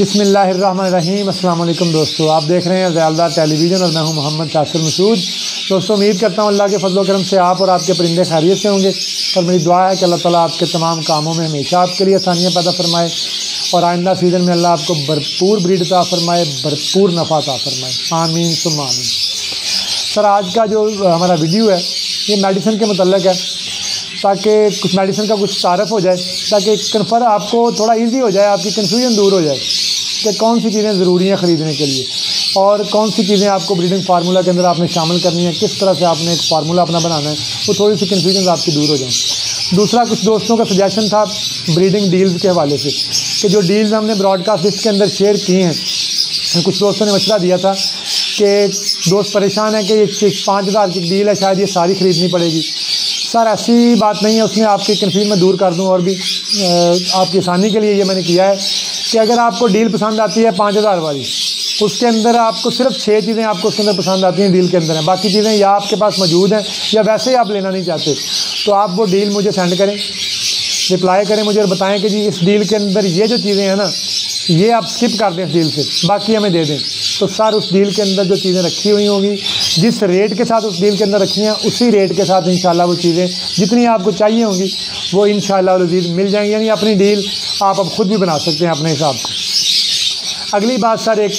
बिस्मिल्लाहिर्रहमानिर्रहीम। अस्सलाम वालेकुम दोस्तों, आप देख रहे हैं ज़यालदार टेलीविज़न और मैं हूं मोहम्मद तासिर मसूद। दोस्तों, उम्मीद करता हूं अल्लाह के फजल करम से आप और आपके परिंदे खैरियत से होंगे और मेरी दुआ है कि अल्लाह ताला आपके तमाम कामों में हमेशा आपके लिए आसानियाँ पैदा फरमाए और आइंदा सीज़न में अल्लाह आपको भरपूर ब्रीड अता फरमाए, भरपूर नफ़ा अता फरमाए। आमीन सुम्मा आमीन। सर, आज का जो हमारा वीडियो है ये मेडिसिन के मतलब है, ताकि कुछ मेडिसिन का कुछ तारफ़ हो जाए, ताकि कन्फर्म आपको थोड़ा इजी हो जाए, आपकी कन्फ्यूजन दूर हो जाए कि कौन सी चीज़ें ज़रूरी हैं ख़रीदने के लिए और कौन सी चीज़ें आपको ब्रीडिंग फार्मूला के अंदर आपने शामिल करनी है, किस तरह से आपने एक फार्मूला अपना बनाना है, वो थोड़ी सी कन्फ्यूजन आपकी दूर हो जाए। दूसरा, कुछ दोस्तों का सजेशन था ब्रीडिंग डील्स के हवाले से कि जो डील्स हमने ब्रॉडकास्ट लिस्ट के अंदर शेयर किए हैं, कुछ दोस्तों ने मशवरा दिया था कि दोस्त परेशान है कि ये 5,000 की डील है, शायद ये सारी ख़रीदनी पड़ेगी। सर, ऐसी बात नहीं है, उसमें आपकी कन्फ्यूजन में दूर कर दूं और भी आपकी आसानी के लिए ये मैंने किया है कि अगर आपको डील पसंद आती है 5,000 वाली, उसके अंदर आपको सिर्फ 6 चीज़ें आपको उसके अंदर पसंद आती हैं डील के अंदर हैं, बाकी चीज़ें या आपके पास मौजूद हैं या वैसे ही आप लेना नहीं चाहते, तो आप वो डील मुझे सेंड करें, रिप्लाई करें मुझे और बताएं कि जी इस डील के अंदर ये जो चीज़ें हैं ना, ये आप स्किप कर दें इस डील से, बाकी हमें दे दें। तो सर, उस डील के अंदर जो चीज़ें रखी हुई होंगी, जिस रेट के साथ उस डील के अंदर रखी हैं, उसी रेट के साथ इंशाल्लाह वो चीज़ें जितनी आपको चाहिए होंगी वो इंशाल्लाह अज़ीज़ मिल जाएंगी। यानी अपनी डील आप अब खुद भी बना सकते हैं अपने हिसाब से। अगली बात सर, एक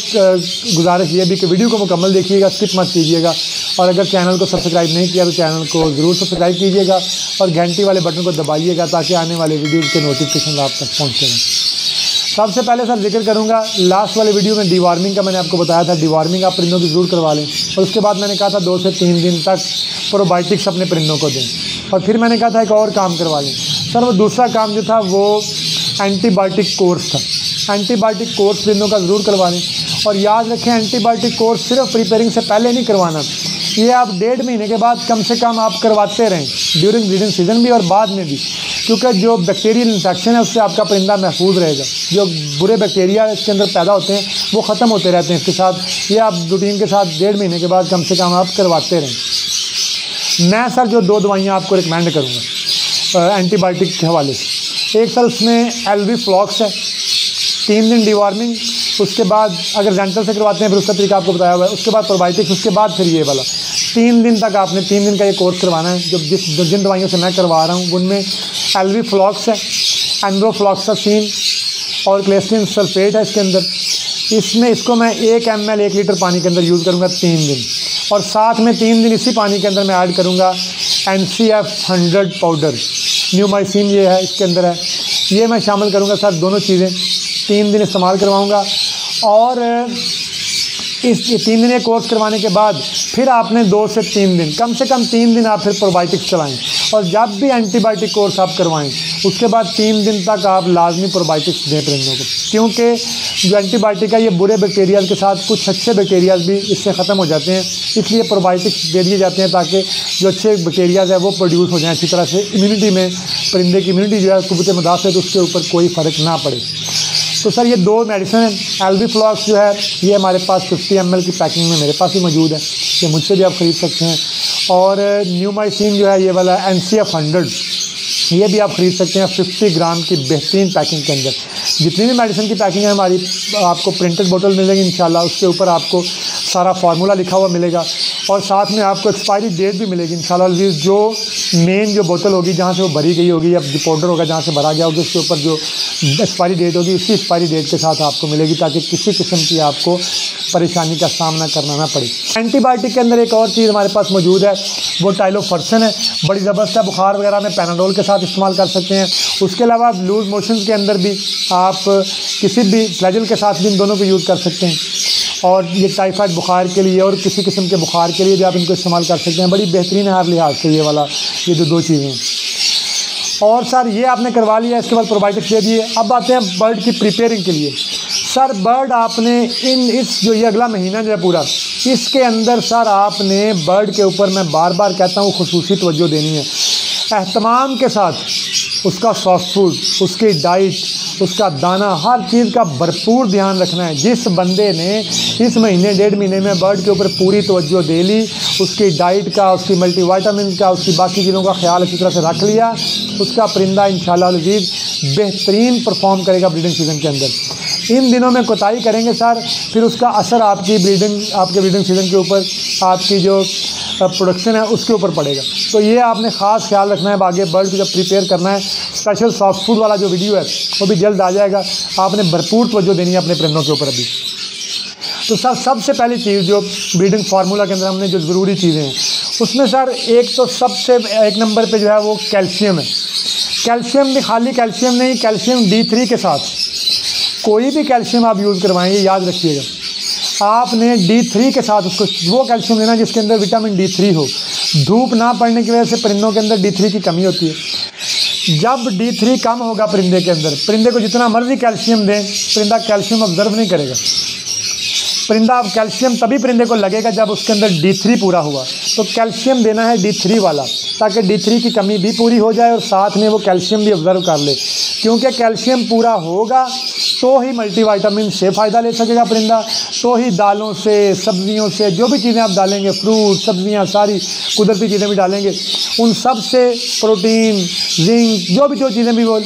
गुजारिश ये भी कि वीडियो को मुकम्मल देखिएगा, स्किप मत कीजिएगा और अगर चैनल को सब्सक्राइब नहीं किया तो चैनल को ज़रूर सब्सक्राइब कीजिएगा और घंटी वाले बटन को दबाइएगा ताकि आने वाले वीडियो के नोटिफिकेशन आप तक पहुँचें। सबसे पहले सर जिक्र करूंगा, लास्ट वाले वीडियो में डिवॉर्मिंग का मैंने आपको बताया था, डिवॉर्मिंग आप परिंदों की ज़रूर करवा लें और उसके बाद मैंने कहा था 2 से 3 दिन तक प्रोबायोटिक्स अपने परिंदों को दें और फिर मैंने कहा था एक और काम करवा लें। सर, वो दूसरा काम जो था वो एंटीबायोटिक कोर्स था। एंटीबायोटिक कोर्स परिंदों का ज़रूर करवा लें और याद रखें, एंटीबायोटिक कोर्स सिर्फ प्रिपेयरिंग से पहले नहीं करवाना, ये आप 1.5 महीने के बाद कम से कम आप करवाते रहें, ड्यूरिंग ब्रीडिंग सीजन भी और बाद में भी, क्योंकि जो बैक्टीरियल इन्फेक्शन है उससे आपका परिंदा महफूज रहेगा। जो बुरे बैक्टीरिया इसके अंदर पैदा होते हैं वो ख़त्म होते रहते हैं इसके साथ, ये आप रूटीन के साथ 1.5 महीने के बाद कम से कम आप करवाते रहें। मैं सर जो 2 दवाइयाँ आपको रिकमेंड करूँगा एंटीबायोटिक के हवाले से, एक सर उसमें एलवी फ्लॉक्स है, 3 दिन डिवॉर्मिंग, उसके बाद अगर जेंटल से करवाते हैं फिर उसका तरीका आपको बताया हुआ है, उसके बाद प्रोबायोटिक्स, उसके बाद फिर ये वाला 3 दिन तक आपने 3 दिन का ये कोर्स करवाना है। जो जिन दवाइयों से मैं करवा रहा हूँ उनमें एलवी फ्लॉक्स है, एंड्रोफ्लॉक्सासिन और क्लेस्ट्रीन सल्फेट है इसके अंदर। इसको मैं 1 ml 1 लीटर पानी के अंदर यूज़ करूँगा 3 दिन और साथ में 3 दिन इसी पानी के अंदर मैं ऐड करूँगा NCF 100 पाउडर, न्यूमाइसिन ये है इसके अंदर है, ये मैं शामिल करूँगा सर। दोनों चीज़ें 3 दिन इस्तेमाल करवाऊँगा और इस 3 दिन ये कोर्स करवाने के बाद फिर आपने 2 से 3 दिन, कम से कम 3 दिन आप फिर प्रोबायोटिक्स चलाएं और जब भी एंटीबायोटिक कोर्स आप करवाएं उसके बाद 3 दिन तक आप लाजमी प्रोबायोटिक्स दें परिंदों को, क्योंकि जो एंटीबायोटिक है ये बुरे बैक्टीरियाज के साथ कुछ अच्छे बैक्टीरियाज भी इससे ख़त्म हो जाते हैं, इसलिए प्रोबायोटिक्स दे दिए जाते हैं ताकि जो अच्छे बैक्टीरियाज है वो प्रोड्यूस हो जाएँ अच्छी तरह से, इम्यूनिटी में परिंदे की इम्यूनिटी जो है क़ुव्वत मुदाफ़अत उसके ऊपर कोई फ़र्क ना पड़े। तो सर ये 2 मेडिसिन हैं। एलवी फ्लॉक्स जो है ये हमारे पास 50 ml की पैकिंग में मेरे पास ही मौजूद है, ये मुझसे भी आप ख़रीद सकते हैं और न्यूमाइसिन जो है ये वाला NCF 100 ये भी आप ख़रीद सकते हैं 50 ग्राम की बेहतरीन पैकिंग के अंदर। जितनी भी मेडिसिन की पैकिंग है हमारी, आपको प्रिंटेड बोतल मिलेगी इंशाल्लाह, उसके ऊपर आपको सारा फार्मूला लिखा हुआ मिलेगा और साथ में आपको एक्सपायरी डेट भी मिलेगी इंशाल्लाह। जो मेन जो बोतल होगी जहाँ से वो भरी गई होगी या जो पाउडर होगा जहाँ से भरा गया होगा उसके ऊपर जो एक्सपायरी डेट होगी उसी एक्सपायरी डेट के साथ आपको मिलेगी ताकि किसी किस्म की आपको परेशानी का सामना करना ना पड़े। एंटीबायोटिक के अंदर एक और चीज़ हमारे पास मौजूद है, वो टाइलोफर्सन है, बड़ी ज़बरदस्त है, बुखार वगैरह में पैनाडोल के साथ इस्तेमाल कर सकते हैं। उसके अलावा लूज़ मोशन के अंदर भी आप किसी भी फ्लैजल के साथ भी इन दोनों को यूज़ कर सकते हैं और ये टाइफाइड बुखार के लिए और किसी किस्म के बुखार के लिए भी आप इनको इस्तेमाल कर सकते हैं। बड़ी बेहतरीन है हर लिहाज से ये जो 2 चीज़ें हैं। और सर ये आपने करवा लिया, इसके बाद प्रोबायोटिक्स दे दिए। अब आते हैं बर्ड की प्रिपेयरिंग के लिए। सर बर्ड आपने जो ये अगला महीना जो है पूरा, इसके अंदर सर आपने बर्ड के ऊपर मैं बार बार कहता हूँ खुसूसी तवज्जो देनी है, एहतमाम के साथ उसका सॉफ्ट फूड, उसकी डाइट, उसका दाना, हर चीज़ का भरपूर ध्यान रखना है। जिस बंदे ने इस महीने 1.5 महीने में बर्ड के ऊपर पूरी तवज्जो दे ली, उसकी डाइट का, उसकी मल्टीविटामिन का, उसकी बाकी चीज़ों का ख्याल अच्छी तरह से रख लिया, उसका परिंदा इंशाल्लाह अज़ीज़ बेहतरीन परफॉर्म करेगा ब्रीडिंग सीज़न के अंदर। इन दिनों में कोताही करेंगे सर, फिर उसका असर आपके ब्रीडिंग सीज़न के ऊपर, आपकी जो प्रोडक्शन है उसके ऊपर पड़ेगा। तो ये आपने ख़ास ख्याल रखना है। आगे बर्ड को जब प्रिपेयर करना है, स्पेशल सॉफ्ट फूड वाला जो वीडियो है वो भी जल्द आ जाएगा। आपने भरपूर तवज्जो देनी है अपने परिंदों के ऊपर अभी। तो सर सबसे पहली चीज़ जो ब्रीडिंग फार्मूला के अंदर हमने जो ज़रूरी चीज़ें हैं उसमें सर एक तो सबसे एक नंबर पे जो है वो कैल्शियम है। कैल्शियम भी खाली कैल्शियम नहीं, कैल्शियम D3 के साथ कोई भी कैल्शियम आप यूज़ करवाएंगे, याद रखिएगा आपने D3 के साथ उसको वो कैल्शियम लेना जिसके अंदर विटामिन D3 हो। धूप ना पड़ने की वजह से परिंदों के अंदर D3 की कमी होती है। जब D3 कम होगा परिंदे के अंदर, परिंदे को जितना मर्जी कैल्शियम दें, परिंदा कैल्शियम ऑब्जर्व नहीं करेगा। परिंदा अब कैल्शियम तभी परिंदे को लगेगा जब उसके अंदर D3 पूरा हुआ। तो कैल्शियम देना है D3 वाला, ताकि D3 की कमी भी पूरी हो जाए और साथ में वो कैल्शियम भी ऑब्जर्व कर ले। क्योंकि कैल्शियम पूरा होगा तो ही मल्टीविटामिन से फ़ायदा ले सकेगा परिंदा, तो ही दालों से, सब्जियों से, जो भी चीज़ें आप डालेंगे, फ्रूट, सब्जियां, सारी कुदरती चीज़ें भी डालेंगे, उन सब से प्रोटीन, जिंक, जो चीज़ें भी वो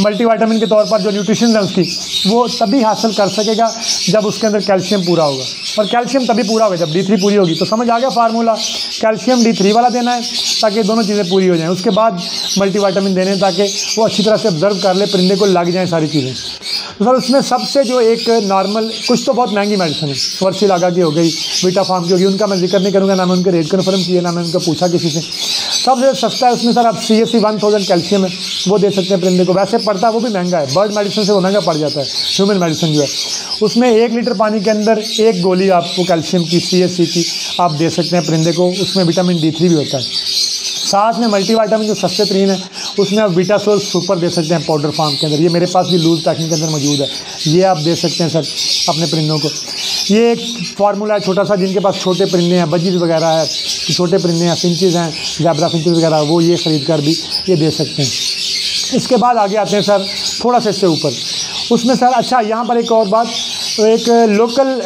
मल्टीविटामिन के तौर पर जो न्यूट्रिशन है उसकी, वो तभी हासिल कर सकेगा जब उसके अंदर कैल्शियम पूरा होगा। और कैल्शियम तभी पूरा होगा जब D3 पूरी होगी। तो समझ आ गया फार्मूला, कैल्शियम D3 वाला देना है ताकि दोनों चीज़ें पूरी हो जाएं। उसके बाद मल्टीविटामिन देने ताकि वो अच्छी तरह से ऑब्जर्व कर ले, परिंदे को लग जाएँ सारी चीज़ें। तो सर उसमें सबसे जो एक नॉर्मल, कुछ तो बहुत महंगी मेडिसिन है, वर्सी लागा की हो गई, वीटा फार्म की होगी, उनका मैं जिक्र नहीं करूँगा, ना मैं उनके रेट कन्फर्म किए, ना मैं उनका पूछा किसी से। सबसे सस्ता है उसमें सर आप CSC 1000 कैल्शियम है, वो दे सकते हैं परिंदे को। वैसे पड़ता है वो भी महंगा है, बर्ड मेडिसिन से वो महंगा पड़ जाता है। ह्यूमन मेडिसिन जो है उसमें 1 लीटर पानी के अंदर 1 गोली आपको कैल्शियम की CSC की आप दे सकते हैं परिंदे को। उसमें विटामिन D3 भी होता है। साथ में मल्टीविटामिन जो सस्ते तरीन है उसमें आप विटासोल सुपर दे सकते हैं पाउडर फॉर्म के अंदर। ये मेरे पास भी लूज पैकिंग के अंदर मौजूद है, ये आप दे सकते हैं सर अपने परिंदों को। ये एक फार्मूला है छोटा सा, जिनके पास छोटे परिंदे हैं, बजीज वगैरह है, छोटे परिंदे हैं, फिंचेज़ हैं, ज़ेब्रा फिंचेज़ वगैरह, वो ये ख़रीद कर भी ये दे सकते हैं। इसके बाद आगे आते हैं सर थोड़ा सा इससे ऊपर, उसमें सर अच्छा यहाँ पर एक और बात, तो एक लोकल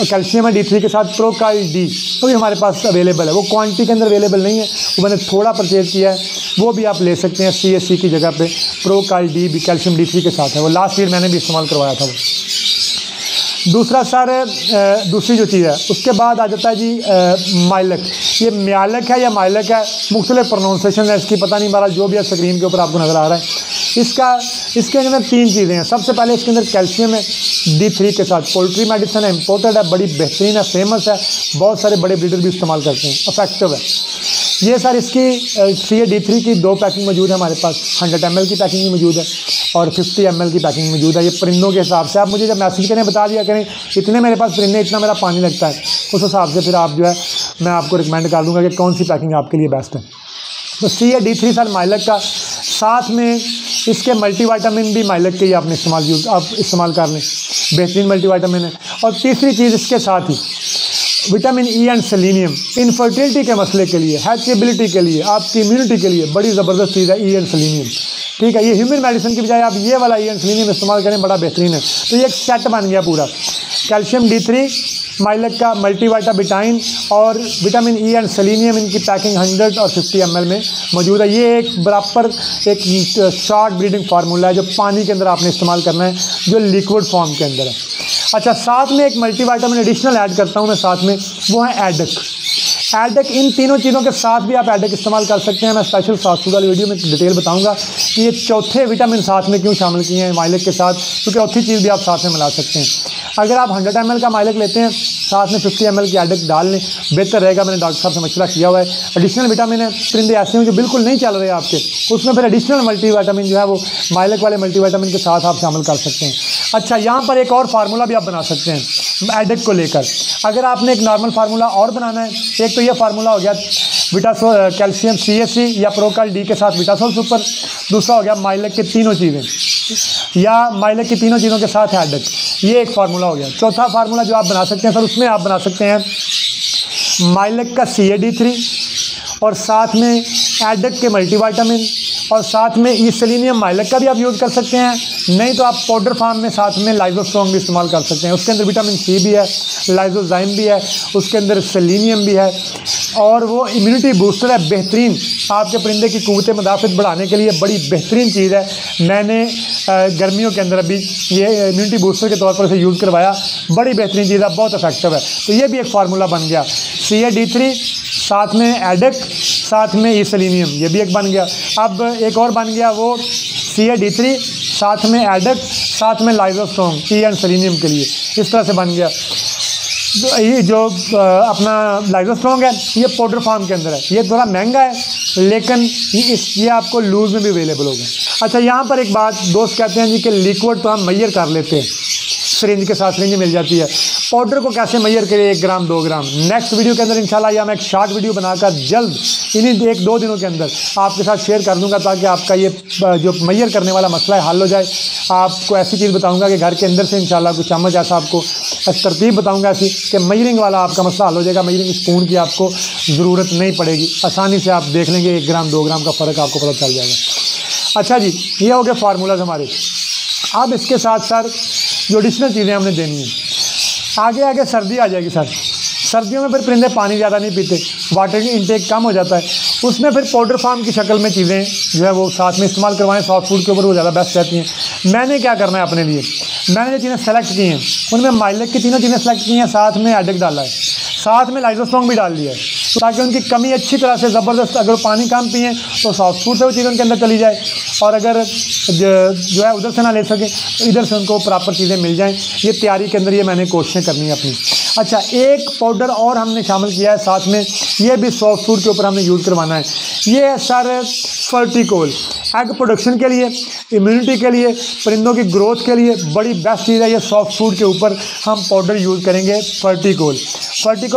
कैल्शियम है D3 के साथ प्रोकाइल D, तो भी हमारे पास अवेलेबल है। वो क्वांटिटी के अंदर अवेलेबल नहीं है, वो मैंने थोड़ा परचेज़ किया है, वो भी आप ले सकते हैं। CSC की जगह पे प्रोकाइल D भी कैल्शियम D3 के साथ है, वो लास्ट ईयर मैंने भी इस्तेमाल करवाया था वो। दूसरा सर दूसरी जो चीज़ है उसके बाद आ जाता है जी माइलक। ये म्यालक है या माइलक है, मुख्तलिफ प्रोनाउंसिएशन है इसकी, पता नहीं हमारा, जो भी है स्क्रीन के ऊपर आपको नज़र आ रहा है। इसके अंदर 3 चीज़ें हैं। सबसे पहले इसके अंदर कैल्शियम है D3 के साथ, पोल्ट्री मेडिसिन है, इम्पोर्टेड है, बड़ी बेहतरीन है, फेमस है, बहुत सारे बड़े ब्रीडर भी इस्तेमाल करते हैं, इफेक्टिव है ये सर। इसकी CA-D3 की 2 पैकिंग मौजूद है हमारे पास, 100 ml की पैकिंग भी मौजूद है और 50 ml की पैकिंग मौजूद है। ये परिंदों के हिसाब से आप मुझे जब मैसेज करें बता दिया करें इतने मेरे पास परिंदे, इतना मेरा पानी लगता है, उस हिसाब से फिर आप जो है मैं आपको रिकमेंड कर दूंगा कि कौन सी पैकिंग आपके लिए बेस्ट है। तो CA-D3 सर माइलक का, साथ में इसके मल्टीविटामिन भी माइलक के ही आपने आप इस्तेमाल कर लें, बेहतरीन मल्टीविटामिन है। और तीसरी चीज़ इसके साथ ही vitamin E and selenium, infertility के मसले के लिए, हैचेबिलिटी के लिए, आपकी इम्यूनिटी के लिए बड़ी ज़बरदस्त चीज़ है E एंड सेलेनियम। ठीक है, ये ह्यूमन मेडिसिन की बजाय आप ये वाला E एंड सेलेनियम इस्तेमाल करें, बड़ा बेहतरीन है। तो ये एक सेट बन गया पूरा, कैल्शियम D3, माइलक का मल्टीविटामिन और विटामिन E एंड सेलेनियम, इनकी पैकिंग 100 और 50 ml में मौजूद है। ये एक बराबर एक शॉर्ट ब्रीडिंग फार्मूला है जो पानी के अंदर आपने इस्तेमाल करना है, जो लिक्विड फॉर्म के अंदर है। अच्छा, साथ में एक मल्टीविटामिन एडिशनल ऐड करता हूँ मैं साथ में, वो है एडक। इन तीनों चीज़ों के साथ भी आप एडक इस्तेमाल कर सकते हैं। मैं स्पेशल फास्ट फूड वाली वीडियो में डिटेल बताऊंगा कि ये चौथे विटामिन साथ में क्यों शामिल किए हैं माइलक के साथ, क्योंकि चौथी चीज़ भी आप साथ में मिला सकते हैं। अगर आप 100 ml का माइलक लेते हैं, साथ में 50 ml की एडक डाल लें, बेहतर रहेगा। मैंने डॉक्टर साहब से मशवरा किया हुआ है। एडिशनल विटामिन है, परिंदे ऐसे हैं जो बिल्कुल नहीं चल रहे आपके, उसमें फिर एडिशनल मल्टीविटामिन जो है वो माइलक वाले मल्टीविटामिन के साथ आप शामिल कर सकते हैं। अच्छा, यहाँ पर एक और फार्मूला भी आप बना सकते हैं एडक को लेकर। अगर आपने एक नॉर्मल फार्मूला और बनाना है, एक तो ये फार्मूला हो गया कैल्शियम CSC या प्रोकाइल D के साथ विटासोल सुपर, दूसरा हो गया माइलक के तीनों चीज़ें या माइलक की तीनों चीज़ों के साथ एडक, ये एक फार्मूला हो गया। चौथा फार्मूला जो आप बना सकते हैं सर, उसमें आप बना सकते हैं माइलक का CA-D3 और साथ में एडक के मल्टीविटामिन और साथ में ई सेलेनियम माइलक का भी आप यूज़ कर सकते हैं, नहीं तो आप पाउडर फार्म में साथ में लाइजोस्ट्रॉन्ग भी इस्तेमाल कर सकते हैं। उसके अंदर विटामिन सी भी है, लाइजोजाइम भी है, उसके अंदर सेलेनियम भी है और वो इम्यूनिटी बूस्टर है। बेहतरीन आपके परिंदे की क़ुव्वत मुदाफ़त बढ़ाने के लिए बड़ी बेहतरीन चीज़ है। मैंने गर्मियों के अंदर अभी ये इम्यूनिटी बूस्टर के तौर पर इसे यूज़ करवाया, बड़ी बेहतरीन चीज़ है, बहुत इफेक्टिव है। तो ये भी एक फार्मूला बन गया, CA-D3 साथ में एडेक साथ में ई सेलेनियम, ये भी एक बन गया। अब एक और बन गया वो CA-D3 साथ में एडेक साथ में लाइजोस्ट्रॉन्ग ई एंड सेलेनियम के लिए, इस तरह से बन गया। ये जो अपना लाइजोस्ट्रॉन्ग है ये पाउडर फार्म के अंदर है, ये थोड़ा महंगा है लेकिन ये आपको लूज़ में भी अवेलेबल होगा। अच्छा, यहाँ पर एक बात दोस्त कहते हैं जी कि लिक्विड तो हम मैयर कर लेते हैं, सिरिंज के साथ सिरिंज मिल जाती है, पाउडर को कैसे मैयर करें 1 ग्राम 2 ग्राम। नेक्स्ट वीडियो के अंदर इंशाल्लाह या मैं एक शॉर्ट वीडियो बनाकर जल्द इन्हीं 1-2 दिनों के अंदर आपके साथ शेयर कर दूंगा ताकि आपका ये जो मैयर करने वाला मसला है हल हो जाए। आपको ऐसी चीज़ बताऊंगा कि घर के अंदर से इंशाल्लाह कुछ चम्मच ऐसा आपको तरतीब बताऊंगा ऐसी कि मैयरिंग वाला आपका मसला हल हो जाएगा। मैयरिंग स्पून की आपको ज़रूरत नहीं पड़ेगी, आसानी से आप देख लेंगे 1 ग्राम 2 ग्राम का फ़र्क आपको पता चल जाएगा। अच्छा जी, ये हो गए फार्मूलाज हमारे। अब इसके साथ साथ जो एडिशनल चीज़ें हमने देनी है, आगे सर्दी आ जाएगी सर, सर्दियों में फिर परिंदे पानी ज़्यादा नहीं पीते, वाटर की इंटेक कम हो जाता है, उसमें फिर पाउडर फार्म की शक्ल में चीज़ें जो है वो साथ में इस्तेमाल करवाएं, सॉफ्ट फूड के ऊपर वो ज़्यादा बेस्ट रहती हैं। मैंने क्या करना है अपने लिए, मैंने जो चीज़ें सेलेक्ट की हैं उनमें माइलक की तीनों चीज़ें सेलेक्ट की हैं, साथ में एडेक डाला है, साथ में लाइजोस्ट्रॉन्ग भी डाल दिया है ताकि उनकी कमी अच्छी तरह से ज़बरदस्त, अगर पानी कम पिए तो सॉफ्ट फूड से वो चीज़ उनके अंदर चली जाए और अगर जो है उधर से ना ले सकें तो इधर से उनको प्रॉपर चीज़ें मिल जाएं। ये तैयारी के अंदर ये मैंने कोशिशें करनी है अपनी। अच्छा, एक पाउडर और हमने शामिल किया है साथ में, ये भी सॉफ्ट फूड के ऊपर हमने यूज़ करवाना है। ये है सर फर्टिकोल, एग प्रोडक्शन के लिए, इम्यूनिटी के लिए, परिंदों की ग्रोथ के लिए बड़ी बेस्ट चीज़ है। ये सॉफ्ट फूड के ऊपर हम पाउडर यूज़ करेंगे फर्टिकोल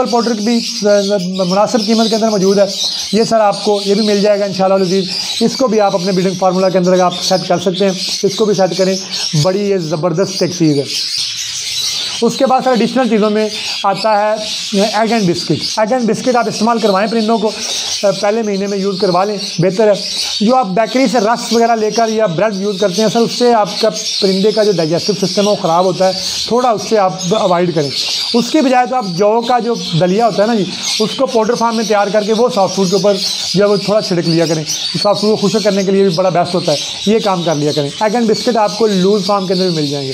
पाउडर भी मुनासिब कीमत के अंदर मौजूद है। ये सर आपको ये भी मिल जाएगा इंशाल्लाह अज़ीज़। इसको भी आप अपने ब्रीडिंग फार्मूला के अंदर आप सेट कर सकते हैं, इसको भी सेट करें, बड़ी ये ज़बरदस्त एक चीज़ है। उसके बाद सर एडिशनल चीज़ों में आता है egg and biscuit. Egg and biscuit आप इस्तेमाल करवाएं परिंदों को, पहले महीने में यूज़ करवा लें, बेहतर है। जो आप बेकरी से रस वगैरह लेकर या ब्रेड यूज़ करते हैं सर, उससे आपका परिंदे का जो डाइजेस्टिव सिस्टम है वो ख़राब होता है, थोड़ा उससे आप अवॉइड करें। उसके बजाय तो आप जौ का जो दलिया होता है ना जी, उसको पाउडर फार्म में तैयार करके वो सॉफ्ट फूड के ऊपर जो है वो थोड़ा छिड़क लिया करें, सॉफ्ट फूड को खुशक करने के लिए भी बड़ा बेस्ट होता है, ये काम कर लिया करें। एग एंड बिस्किट आपको लूज़ फार्म के अंदर भी मिल जाएंगे।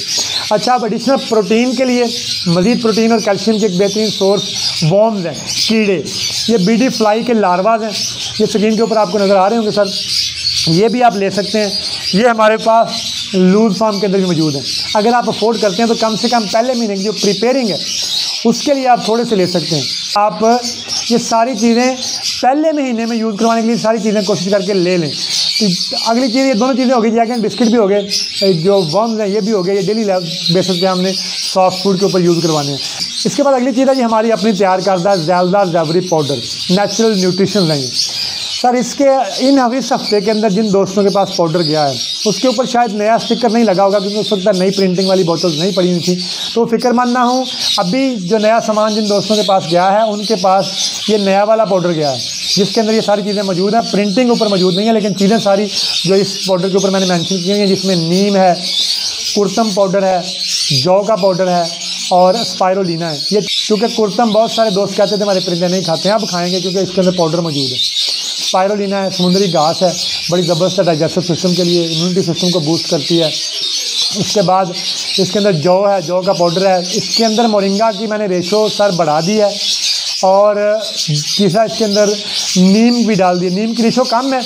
अच्छा, आप एडिशनल प्रोटीन के लिए मज़ीद प्रोटीन और कैल्शियम के एक बेहतरीन सोर्स वॉर्म्स हैं, कीड़े, ये बीडी फ्लाई के लार्वाज हैं, ये स्क्रीन के ऊपर आपको नज़र आ रहे होंगे सर, ये भी आप ले सकते हैं। ये हमारे पास लूज़ फार्म के अंदर भी मौजूद है। अगर आप अफोर्ड करते हैं तो कम से कम पहले महीने की जो प्रिपेयरिंग है उसके लिए आप थोड़े से ले सकते हैं। आप ये सारी चीज़ें पहले महीने में यूज़ करवाने के लिए सारी चीज़ें कोशिश करके ले लें। अगली चीज़, ये दोनों चीज़ें हो गई, एग एंड बिस्किट भी हो गए, जो वर्म्स हैं ये भी हो गए, ये डेली बेसिस पे हमने सॉफ्ट फूड के ऊपर यूज़ करवाने हैं। इसके बाद अगली चीज़ है जी हमारी अपनी तैयार करदा ज़ैलदा ज़ैवरी पाउडर, नेचुरल न्यूट्रिशन रहेंगे सर। इसके इस हफ्ते के अंदर जिन दोस्तों के पास पाउडर गया है उसके ऊपर शायद नया स्टिकर नहीं लगा होगा क्योंकि उस वक्त नई प्रिंटिंग वाली बोतल्स नहीं पड़ी हुई थी, तो फिक्रमंद ना हो। अभी जो नया सामान जिन दोस्तों के पास गया है उनके पास ये नया वाला पाउडर गया है जिसके अंदर ये सारी चीज़ें मौजूद हैं। प्रिंटिंग ऊपर मौजूद नहीं है लेकिन चीज़ें सारी जो इस पाउडर के ऊपर मैंने मेंशन की हैं, जिसमें नीम है, कुर्तम पाउडर है, जौ का पाउडर है और स्पायरोलिना है। ये क्योंकि कुर्तम बहुत सारे दोस्त कहते थे हमारे परिंदे नहीं खाते हैं, अब खाएंगे क्योंकि इसके अंदर पाउडर मौजूद है। स्पायरोलिना है, समुद्री घास है, बड़ी ज़बरदस्त है डाइजेस्टिव सिस्टम के लिए, इम्यूनिटी सिस्टम को बूस्ट करती है। उसके बाद इसके अंदर जौ है, जौ का पाउडर है। इसके अंदर मोरिंगा की मैंने रेशो सर बढ़ा दी है और तीसरा इसके अंदर नीम भी डाल दी। नीम की रेशो कम है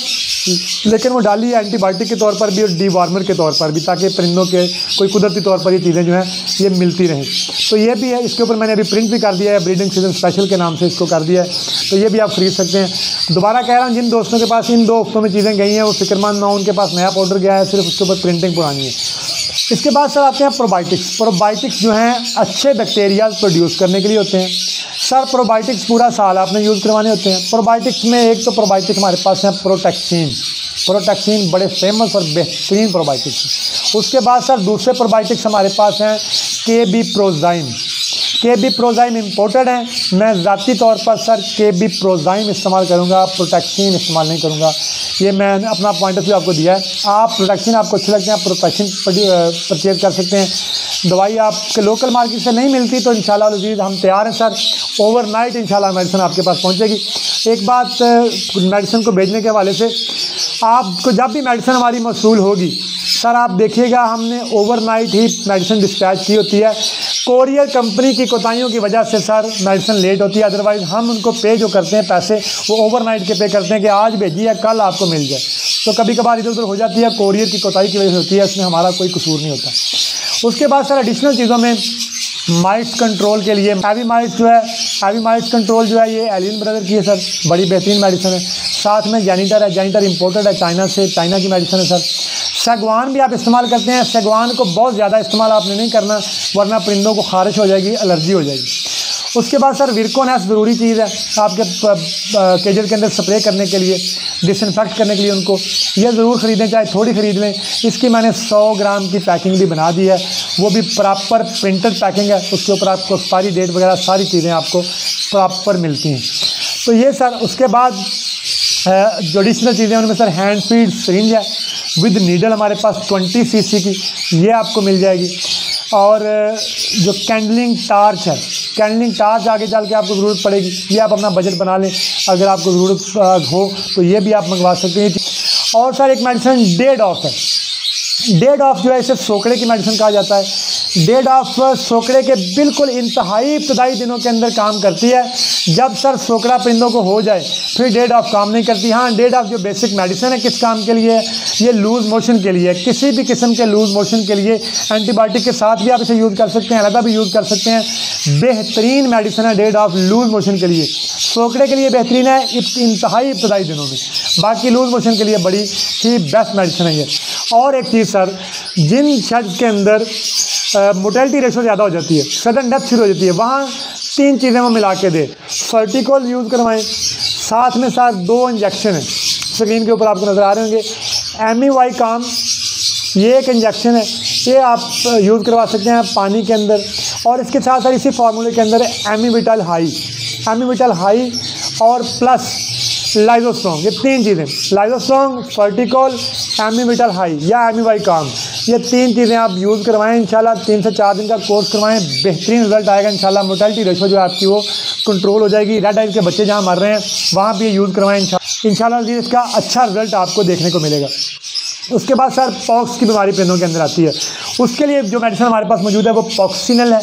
लेकिन वो डाली है एंटीबायोटिक के तौर पर भी और डीवार्मर के तौर पर भी, ताकि परिंदों के कोई कुदरती तौर पर ये चीज़ें जो हैं ये मिलती रहें। तो ये भी है, इसके ऊपर मैंने अभी प्रिंट भी कर दिया है, ब्रीडिंग सीजन स्पेशल के नाम से इसको कर दिया है, तो ये भी आप खरीद सकते हैं। दोबारा कह रहा हूँ, जिन दोस्तों के पास इन 2 हफ्तों में चीज़ें गई हैं वो फिक्रमंद ना हो, उनके पास नया पाउडर गया है, सिर्फ उसके ऊपर प्रिंटिंग पुरानी है। इसके बाद सर आते हैं प्रोबायोटिक्स। प्रोबायोटिक्स जो हैं अच्छे बैक्टीरिया प्रोड्यूस करने के लिए होते हैं सर। प्रोबायोटिक्स पूरा साल आपने यूज़ करवाने होते हैं। प्रोबायोटिक्स में एक तो प्रोबायोटिक हमारे पास है प्रोटेक्सिन बड़े फेमस और बेहतरीन प्रोबायोटिक्स। उसके बाद सर दूसरे प्रोबायोटिक्स हमारे पास हैं KB प्रोजाइम इम्पोर्टेड है। मैं ज़ाती तौर पर सर KB प्रोजाइम इस्तेमाल करूँगा, प्रोटेक्सिन इस्तेमाल नहीं करूँगा। ये मैंने अपना पॉइंट ऑफ व्यू आपको दिया है। आप प्रोडक्शन आपको अच्छे लगते हैं, आप प्रोडक्शन परचेज कर सकते हैं। दवाई आपके लोकल मार्केट से नहीं मिलती तो इंशाल्लाह अज़ीज़ हम तैयार हैं सर, ओवरनाइट इंशाल्लाह मेडिसिन आपके पास पहुंचेगी। एक बात मेडिसिन को भेजने के हवाले से, आपको जब भी मेडिसिन हमारी मौसूल होगी सर, आप देखिएगा हमने ओवरनाइट ही मेडिसिन डिस्पैच की होती है। कोरियर कंपनी की कोताहियों की वजह से सर मेडिसिन लेट होती है, अदरवाइज़ हम उनको पे जो करते हैं पैसे वो ओवरनाइट के पे करते हैं कि आज भेजी है कल आपको मिल जाए। तो कभी कभार इधर उधर हो जाती है, कोरियर की कोताही की वजह से होती है, इसमें हमारा कोई कसूर नहीं होता। उसके बाद सर एडिशनल चीज़ों में माइट्स कंट्रोल के लिए हैवी माइट्स कंट्रोल जो है ये एलियन ब्रदर की है सर, बड़ी बेहतरीन मेडिसिन है। साथ में जैनिटर है, जैनिटर इंपोर्टेड है चाइना से, चाइना की मेडिसिन है सर। सागवान भी आप इस्तेमाल करते हैं, सागवान को बहुत ज़्यादा इस्तेमाल आपने नहीं करना वरना परिंदों को खारिश हो जाएगी, एलर्जी हो जाएगी। उसके बाद सर विरकोनेस ज़रूरी चीज़ है आपके केजल के अंदर स्प्रे करने के लिए, डिसइंफेक्ट करने के लिए उनको, ये ज़रूर ख़रीदें, चाहे थोड़ी ख़रीद लें। इसकी मैंने 100 ग्राम की पैकिंग भी बना दी है, वो भी प्रॉपर प्रिंटेड पैकिंग है, उसके ऊपर आपको एक्सपायरी डेट वगैरह सारी चीज़ें आपको प्रॉपर मिलती हैं। तो ये सर, उसके बाद जो एडिशनल चीज़ें उनमें सर हैंड फीड सिरिंज है विद नीडल हमारे पास 20 cc की, ये आपको मिल जाएगी। और जो कैंडलिंग टार्च है, कैंडलिंग टार्च आगे चल के आपको ज़रूरत पड़ेगी, ये आप अपना बजट बना लें, अगर आपको ज़रूरत हो तो ये भी आप मंगवा सकते हैं। और सर एक मेडिसिन डेड ऑफ है, डेड ऑफ जो है इसे सोकड़े की मेडिसिन कहा जाता है। डेड ऑफ सोकड़े के बिल्कुल इंतहाई इब्तदाई दिनों के अंदर काम करती है। जब सर सोकड़ा परिंदों को हो जाए फिर डेड ऑफ काम नहीं करती। हाँ, डेड ऑफ जो बेसिक मेडिसिन है किस काम के लिए है, ये लूज़ मोशन के लिए, किसी भी किस्म के लूज़ मोशन के लिए एंटीबायोटिक के साथ भी आप इसे यूज़ कर सकते हैं, अलग भी यूज़ कर सकते हैं। बेहतरीन मेडिसिन है डेड ऑफ लूज़ मोशन के लिए, सोकड़े के लिए बेहतरीन है इंतहाई इब्तदाई दिनों में, बाकी लूज़ मोशन के लिए बड़ी ही बेस्ट मेडिसिन है ये। और एक चीज़ सर, जिन शेड्स के अंदर मोर्टेलिटी रेशो ज़्यादा हो जाती है, सडन डेथ शुरू हो जाती है, वहाँ 3 चीज़ें वो मिला के दे। फर्टिकोल यूज़ करवाएं, साथ में साथ 2 इंजेक्शन है स्क्रीन के ऊपर आपको नज़र आ रहे होंगे, एमी काम, ये एक इंजेक्शन है, ये आप यूज़ करवा सकते हैं पानी के अंदर। और इसके साथ साथ इसी फार्मूले के अंदर एमीविटाल हाई और प्लस लाइजोस्ट्रॉन्ग, ये 3 चीज़ें, लाइजोस्ट्रॉन्ग, फर्टिकोल, एमीविटाल हाई या एमी काम, ये 3 चीज़ें आप यूज़ करवाएं इंशाल्लाह। 3 से 4 दिन का कोर्स करवाएं, बेहतरीन रिजल्ट आएगा इंशाल्लाह। मोर्टेलिटी रेशो जो है आपकी वो कंट्रोल हो जाएगी। रेड आइज के बच्चे जहाँ मर रहे हैं वहाँ भी ये यूज़ करवाएं इंशाल्लाह, इसका अच्छा रिजल्ट आपको देखने को मिलेगा। उसके बाद सर पॉक्स की बीमारी परिंदों के अंदर आती है, उसके लिए जो मेडिसिन हमारे पास मौजूद है वो पॉक्सिनल है।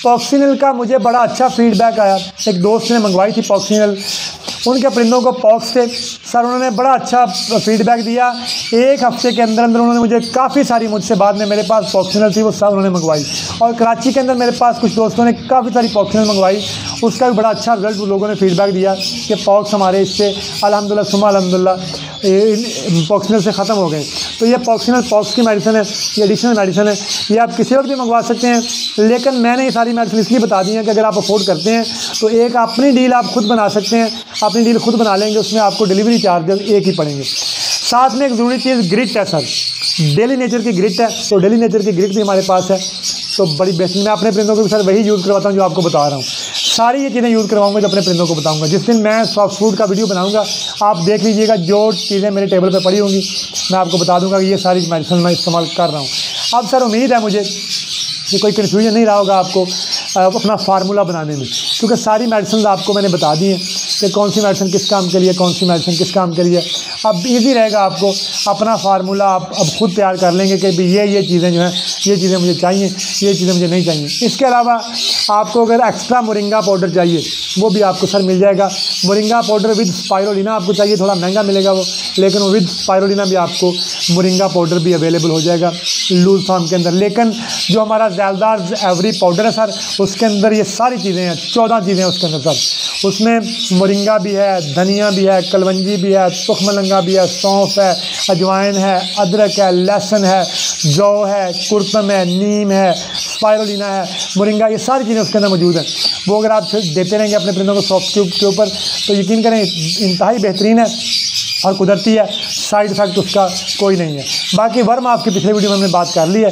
पॉक्सिनल का मुझे बड़ा अच्छा फीडबैक आया, एक दोस्त ने मंगवाई थी पॉक्सिनल, उनके परिंदों को पॉक्स थे सर, उन्होंने बड़ा अच्छा फीडबैक दिया। 1 हफ्ते के अंदर अंदर उन्होंने मुझे काफ़ी सारी, मुझसे बाद में मेरे पास पॉक्सिनल थी वो सब उन्होंने मंगवाई। और कराची के अंदर मेरे पास कुछ दोस्तों ने काफ़ी सारी पॉक्सिनल मंगवाई, उसका भी बड़ा अच्छा रिजल्ट वो लोगों ने फीडबैक दिया कि पॉक्स हमारे इससे अल्हम्दुलिल्लाह सुम्मा अल्हम्दुलिल्लाह पॉक्सिनल से ख़त्म हो गए। तो ये पॉक्सिनल पॉक्स की मेडिसिन है, ये एडिशनल मेडिसिन है, ये आप किसी वक्त भी मंगवा सकते हैं। लेकिन मैंने ये सारी मेडिसिन इसलिए बता दी है कि अगर आप अफोर्ड करते हैं तो एक अपनी डील आप खुद बना सकते हैं, अपनी डील खुद बना लेंगे, उसमें आपको डिलीवरी चार्जेस एक ही पड़ेंगे। साथ में एक ज़रूरी चीज़ ग्रिट है सर, डेली नेचर की ग्रिट है, तो डेली नेचर की ग्रिट भी हमारे पास है, तो बड़ी बेहतरीन। मैं अपने परिंदों को भी सर वही यूज़ करवाता हूँ जो आपको बता रहा हूँ, सारी ये चीज़ें यूज़ करवाऊँगा जो अपने परिंदों को बताऊँगा। जिस दिन मैं सॉफ्ट फूड का वीडियो बनाऊँगा आप देख लीजिएगा, जो चीज़ें मेरे टेबल पर पड़ी होंगी मैं आपको बता दूँगा कि ये सारी मेडिसिन मैं इस्तेमाल कर रहा हूँ। अब सर उम्मीद है मुझे कि कोई कन्फ्यूजन नहीं रहा होगा आपको अपना फार्मूला बनाने में, क्योंकि सारी मेडिसिन आपको मैंने बता दी हैं कि कौन सी मेडिसिन किस काम के लिए, कौन सी मेडिसिन किस काम के लिए। अब इजी रहेगा आपको, अपना फार्मूला आप अब खुद तैयार कर लेंगे कि भाई ये चीज़ें जो हैं, ये चीज़ें मुझे चाहिए, ये चीज़ें मुझे नहीं चाहिए। इसके अलावा आपको अगर एक्स्ट्रा मोरिंगा पाउडर चाहिए वो भी आपको सर मिल जाएगा। मोरिंगा पाउडर विद स्पाइरुलिना आपको चाहिए, थोड़ा महंगा मिलेगा वो, लेकिन वो विद स्पाइरुलिना भी आपको मोरिंगा पाउडर भी अवेलेबल हो जाएगा लूज फॉर्म के अंदर। लेकिन जो हमारा ज़ैलदार एवरी पाउडर है सर, उसके अंदर ये सारी चीज़ें हैं, 14 चीज़ें हैं उसके अंदर सर। उसमें मोरिंगा भी है, धनिया भी है, कलवंजी भी है, तुखमलंगा भी है, सौंफ है, अजवाइन है, अदरक है, लहसुन है, जौ है, कुरतम है, नीम है, स्पाइरुलिना है, मोरिंगा, ये सारी चीज़ें उसके अंदर मौजूद हैं। वो अगर आप देते रहेंगे अपने परिंदों को सॉफ्ट ट्यूब के ऊपर तो यकीन करें इंतहाई बेहतरीन है। और कुदरती है, साइड इफेक्ट उसका कोई नहीं है। बाकी वर्म ऑफ की पिछले वीडियो में हमने बात कर ली है,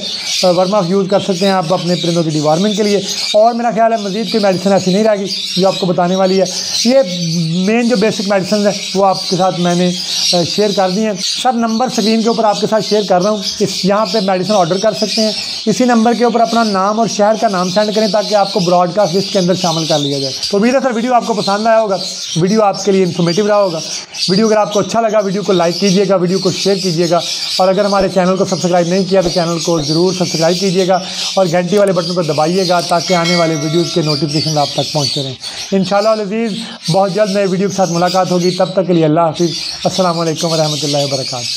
वर्म ऑफ यूज़ कर सकते हैं आप अपने परिंदों की डिवॉर्मिंग के लिए। और मेरा ख्याल है मज़ीद कोई मेडिसिन ऐसी नहीं रहेगी जो आपको बताने वाली है। ये मेन जो बेसिक मेडिसिन है वो आपके साथ मैंने शेयर कर दी हैं। सब नंबर स्क्रीन के ऊपर आपके साथ शेयर कर रहा हूँ, इस यहाँ पे मेडिसिन ऑर्डर कर सकते हैं। इसी नंबर के ऊपर अपना नाम और शहर का नाम सेंड करें ताकि आपको ब्रॉडकास्ट लिस्ट के अंदर शामिल कर लिया जाए। तो उम्मीद है सर वीडियो आपको पसंद आया होगा, वीडियो आपके लिए इन्फॉर्मेटिव रहा होगा। वीडियो अगर आपको अच्छा लगा वीडियो को लाइक कीजिएगा, वीडियो को शेयर कीजिएगा, और अगर हमारे चैनल को सब्सक्राइब नहीं किया तो चैनल को ज़रूर सब्सक्राइब कीजिएगा और घंटी वाले बटन को दबाइएगा ताकि आने वाले वीडियोज़ के नोटिफिकेशन आप तक पहुँचते रहें। इंशाअल्लाह अज़ीज़ बहुत जल्द नए वीडियो के साथ मुलाकात होगी, तब तक के लिए अल्लाह हाफ़िज़। अस्सलामु अलैकुम व रहमतुल्लाहि व बरकातहू।